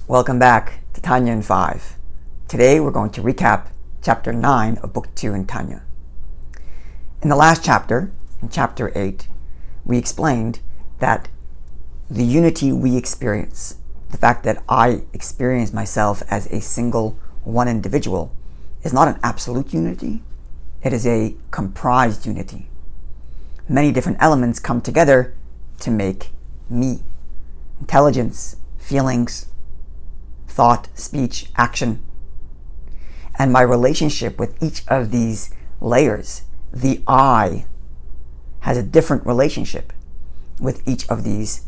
Welcome back to Tanya in 5. Today we're going to recap chapter 9 of book 2 in Tanya. In the last chapter, in chapter 8, we explained that the unity we experience, the fact that I experience myself as a single one individual, is not an absolute unity, it is a comprised unity. Many different elements come together to make me. Intelligence, feelings, thought, speech, action. And my relationship with each of these layers, the I, has a different relationship with each of these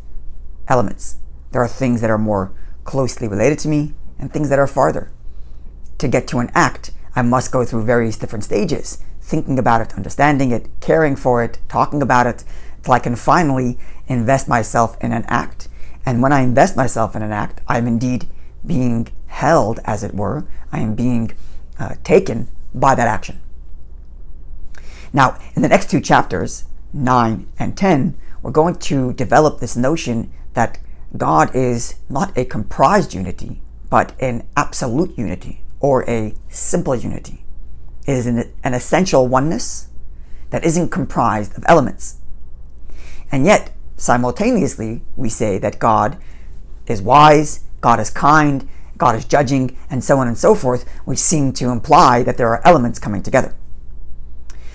elements. There are things that are more closely related to me and things that are farther. To get to an act, I must go through various different stages, thinking about it, understanding it, caring for it, talking about it, till I can finally invest myself in an act. And when I invest myself in an act, I am indeed being held, as it were. I am being taken by that action. Now, in the next two chapters, 9 and 10, we're going to develop this notion that God is not a comprised unity, but an absolute unity, or a simple unity. It is an essential oneness that isn't comprised of elements. And yet, simultaneously, we say that God is wise, God is kind, God is judging, and so on and so forth, which seem to imply that there are elements coming together.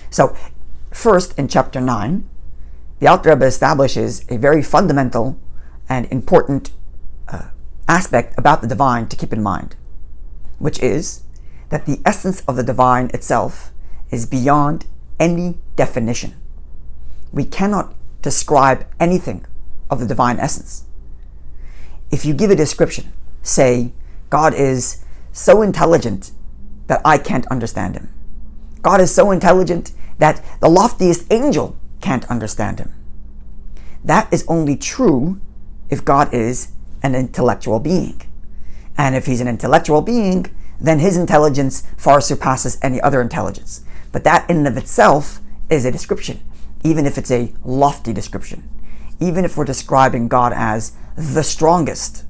So, first, in chapter 9, the Alter Rebbe establishes a very fundamental and important aspect about the divine to keep in mind, which is that the essence of the divine itself is beyond any definition. We cannot describe anything of the divine essence. If you give a description, say, God is so intelligent that I can't understand him. God is so intelligent that the loftiest angel can't understand him. That is only true if God is an intellectual being. And if he's an intellectual being, then his intelligence far surpasses any other intelligence. But that in and of itself is a description, even if it's a lofty description. Even if we're describing God as the strongest,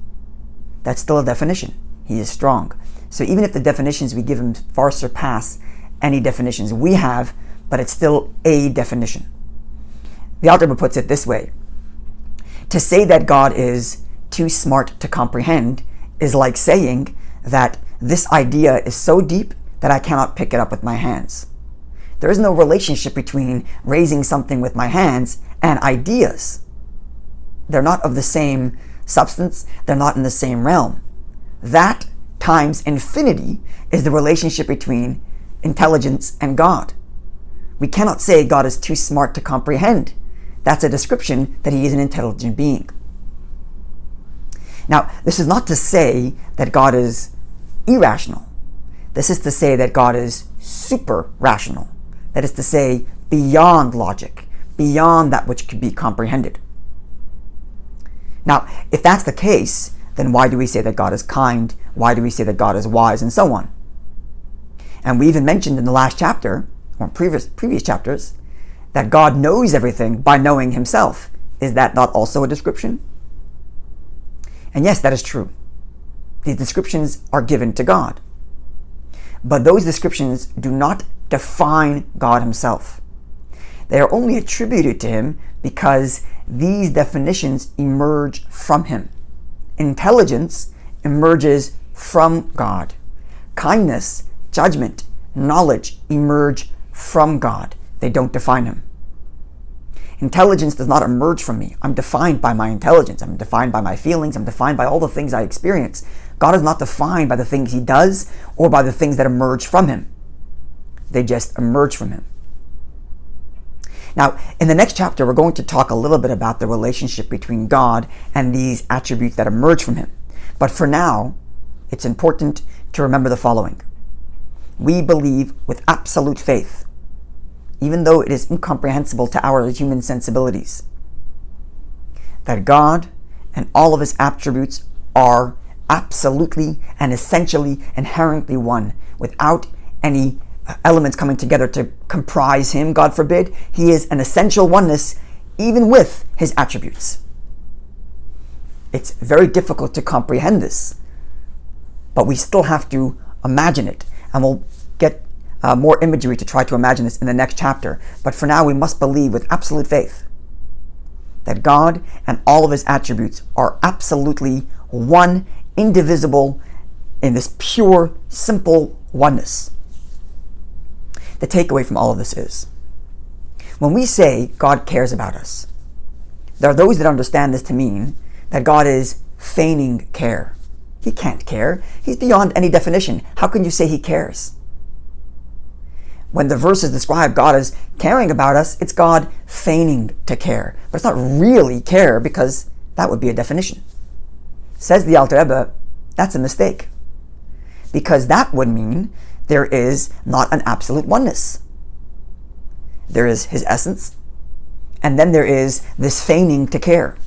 that's still a definition. He is strong. So even if the definitions we give him far surpass any definitions we have, but it's still a definition. The Alter Rebbe puts it this way: to say that God is too smart to comprehend is like saying that this idea is so deep that I cannot pick it up with my hands. There is no relationship between raising something with my hands and ideas. They're not of the same substance, they're not in the same realm. That times infinity is the relationship between intelligence and God. We cannot say God is too smart to comprehend. That's a description that he is an intelligent being. Now, this is not to say that God is irrational. This is to say that God is super rational. That is to say, beyond logic, beyond that which can be comprehended. Now, if that's the case, then why do we say that God is kind? Why do we say that God is wise, and so on? And we even mentioned in the last chapter, or previous chapters, that God knows everything by knowing himself. Is that not also a description? And yes, that is true. These descriptions are given to God. But those descriptions do not define God himself. They are only attributed to him because these definitions emerge from him. Intelligence emerges from God. Kindness, judgment, knowledge emerge from God. They don't define him. Intelligence does not emerge from me. I'm defined by my intelligence. I'm defined by my feelings. I'm defined by all the things I experience. God is not defined by the things he does or by the things that emerge from him. They just emerge from him. Now, in the next chapter, we're going to talk a little bit about the relationship between God and these attributes that emerge from him. But for now, it's important to remember the following. We believe with absolute faith, even though it is incomprehensible to our human sensibilities, that God and all of his attributes are absolutely and essentially inherently one, without any elements coming together to comprise him, God forbid. He is an essential oneness even with his attributes. It's very difficult to comprehend this, but we still have to imagine it. And we'll get more imagery to try to imagine this in the next chapter. But for now, we must believe with absolute faith that God and all of his attributes are absolutely one, indivisible, in this pure, simple oneness. The takeaway from all of this is, when we say God cares about us, there are those that understand this to mean that God is feigning care. He can't care. He's beyond any definition. How can you say he cares? When the verses describe God as caring about us, it's God feigning to care. But it's not really care, because that would be a definition. Says the Alter Rebbe, that's a mistake. Because that would mean there is not an absolute oneness. There is his essence, and then there is this feigning to care.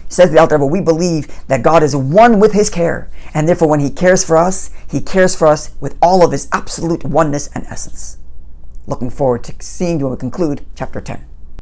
Says the Alter Rebbe, we believe that God is one with his care, and therefore when he cares for us with all of his absolute oneness and essence. Looking forward to seeing you when we conclude chapter 10.